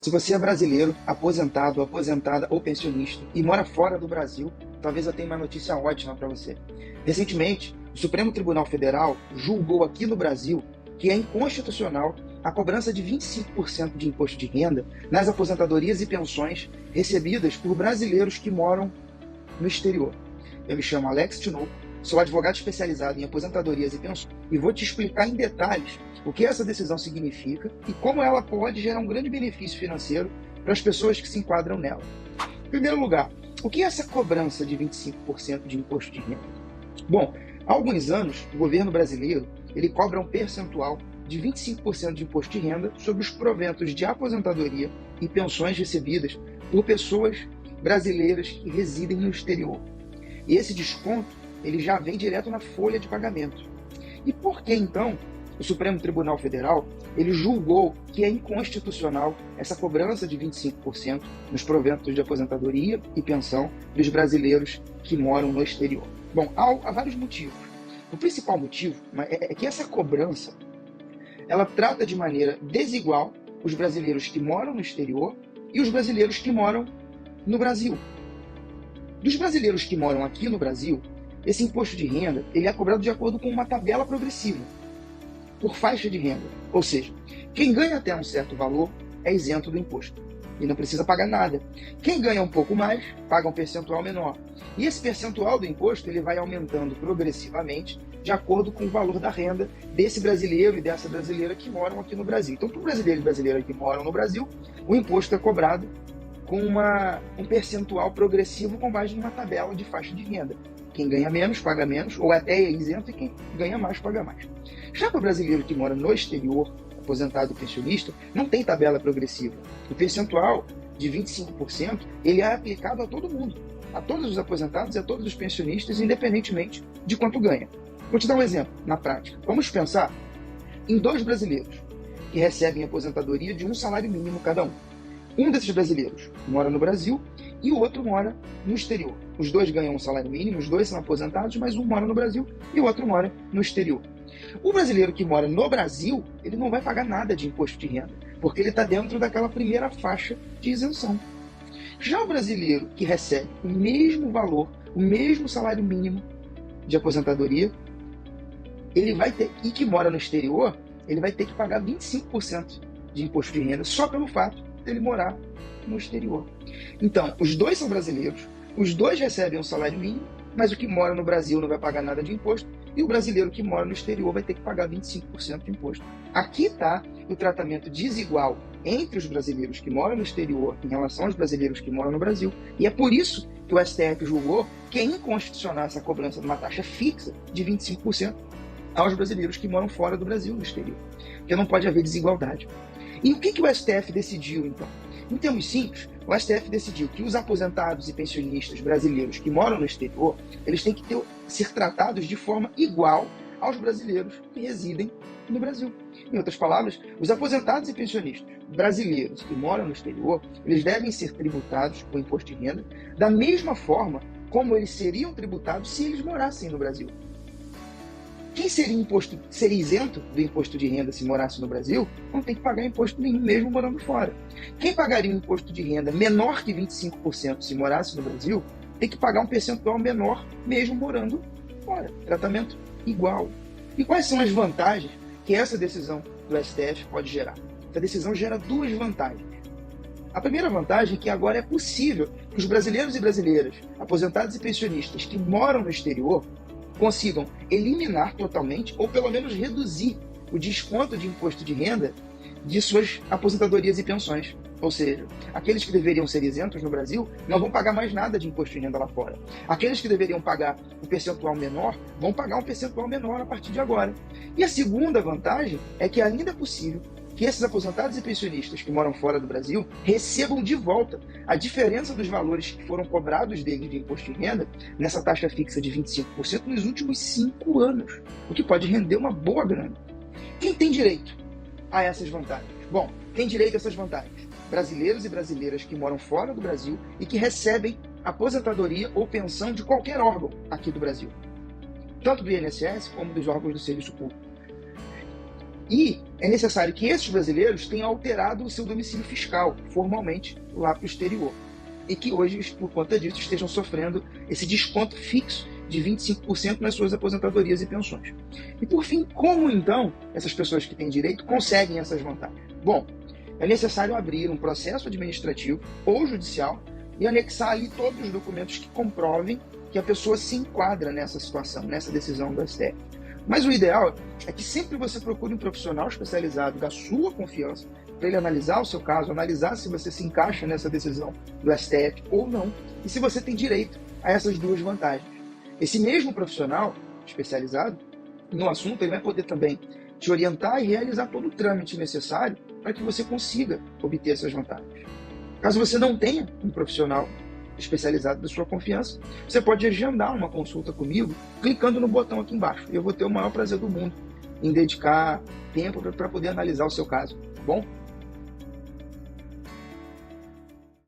Se você é brasileiro, aposentado, aposentada ou pensionista e mora fora do Brasil, talvez eu tenha uma notícia ótima para você. Recentemente, o Supremo Tribunal Federal julgou aqui no Brasil que é inconstitucional a cobrança de 25% de imposto de renda nas aposentadorias e pensões recebidas por brasileiros que moram no exterior. Eu me chamo Alex Tinoco, sou advogado especializado em aposentadorias e pensões e vou te explicar em detalhes o que essa decisão significa e como ela pode gerar um grande benefício financeiro para as pessoas que se enquadram nela. Em primeiro lugar, o que é essa cobrança de 25% de imposto de renda? Bom, há alguns anos, o governo brasileiro ele cobra um percentual de 25% de imposto de renda sobre os proventos de aposentadoria e pensões recebidas por pessoas brasileiras que residem no exterior. E esse desconto ele já vem direto na folha de pagamento. E por que, então, o Supremo Tribunal Federal ele julgou que é inconstitucional essa cobrança de 25% nos proventos de aposentadoria e pensão dos brasileiros que moram no exterior? Bom, há vários motivos. O principal motivo é que essa cobrança ela trata de maneira desigual os brasileiros que moram no exterior e os brasileiros que moram no Brasil. Dos brasileiros que moram aqui no Brasil, esse imposto de renda ele é cobrado de acordo com uma tabela progressiva, por faixa de renda. Ou seja, quem ganha até um certo valor é isento do imposto e não precisa pagar nada. Quem ganha um pouco mais, paga um percentual menor. E esse percentual do imposto ele vai aumentando progressivamente de acordo com o valor da renda desse brasileiro e dessa brasileira que moram aqui no Brasil. Então, para o brasileiro e brasileira que moram no Brasil, o imposto é cobrado com um percentual progressivo com base numa tabela de faixa de renda. Quem ganha menos, paga menos, ou até é isento, e quem ganha mais, paga mais. Já para o brasileiro que mora no exterior, aposentado e pensionista, não tem tabela progressiva. O percentual de 25% ele é aplicado a todo mundo, a todos os aposentados e a todos os pensionistas, independentemente de quanto ganha. Vou te dar um exemplo na prática. Vamos pensar em dois brasileiros que recebem aposentadoria de um salário mínimo cada um. Um desses brasileiros mora no Brasil e o outro mora no exterior. Os dois ganham um salário mínimo, os dois são aposentados, mas um mora no Brasil e o outro mora no exterior. O brasileiro que mora no Brasil, ele não vai pagar nada de imposto de renda, porque ele está dentro daquela primeira faixa de isenção. Já o brasileiro que recebe o mesmo valor, o mesmo salário mínimo de aposentadoria, ele vai ter, e que mora no exterior, ele vai ter que pagar 25% de imposto de renda só pelo fato dele morar no exterior. Então, os dois são brasileiros, os dois recebem um salário mínimo, mas o que mora no Brasil não vai pagar nada de imposto e o brasileiro que mora no exterior vai ter que pagar 25% de imposto. Aqui está o tratamento desigual entre os brasileiros que moram no exterior em relação aos brasileiros que moram no Brasil, e é por isso que o STF julgou que é inconstitucional essa cobrança de uma taxa fixa de 25% aos brasileiros que moram fora do Brasil, no exterior, porque não pode haver desigualdade. E o que o STF decidiu, então? Em termos simples, o STF decidiu que os aposentados e pensionistas brasileiros que moram no exterior, eles têm que ser tratados de forma igual aos brasileiros que residem no Brasil. Em outras palavras, os aposentados e pensionistas brasileiros que moram no exterior, eles devem ser tributados com imposto de renda da mesma forma como eles seriam tributados se eles morassem no Brasil. Quem seria isento do imposto de renda se morasse no Brasil, não tem que pagar imposto nenhum, mesmo morando fora. Quem pagaria um imposto de renda menor que 25% se morasse no Brasil, tem que pagar um percentual menor, mesmo morando fora. Tratamento igual. E quais são as vantagens que essa decisão do STF pode gerar? Essa decisão gera duas vantagens. A primeira vantagem é que agora é possível que os brasileiros e brasileiras, aposentados e pensionistas que moram no exterior, consigam eliminar totalmente ou pelo menos reduzir o desconto de imposto de renda de suas aposentadorias e pensões. Ou seja, aqueles que deveriam ser isentos no Brasil não vão pagar mais nada de imposto de renda lá fora. Aqueles que deveriam pagar um percentual menor vão pagar um percentual menor a partir de agora. E a segunda vantagem é que ainda é possível que esses aposentados e pensionistas que moram fora do Brasil recebam de volta a diferença dos valores que foram cobrados deles de imposto de renda nessa taxa fixa de 25% nos últimos 5 anos, o que pode render uma boa grana. Quem tem direito a essas vantagens? Bom, tem direito a essas vantagens brasileiros e brasileiras que moram fora do Brasil e que recebem aposentadoria ou pensão de qualquer órgão aqui do Brasil, tanto do INSS como dos órgãos do serviço público. E é necessário que esses brasileiros tenham alterado o seu domicílio fiscal formalmente lá para o exterior. E que hoje, por conta disso, estejam sofrendo esse desconto fixo de 25% nas suas aposentadorias e pensões. E por fim, como então essas pessoas que têm direito conseguem essas vantagens? Bom, é necessário abrir um processo administrativo ou judicial e anexar ali todos os documentos que comprovem que a pessoa se enquadra nessa situação, nessa decisão do STF. Mas o ideal é que sempre você procure um profissional especializado da sua confiança para ele analisar o seu caso, analisar se você se encaixa nessa decisão do STF ou não, e se você tem direito a essas duas vantagens. Esse mesmo profissional especializado no assunto, ele vai poder também te orientar e realizar todo o trâmite necessário para que você consiga obter essas vantagens. Caso você não tenha um profissional especializado da sua confiança, você pode agendar uma consulta comigo clicando no botão aqui embaixo. Eu vou ter o maior prazer do mundo em dedicar tempo para poder analisar o seu caso, tá bom?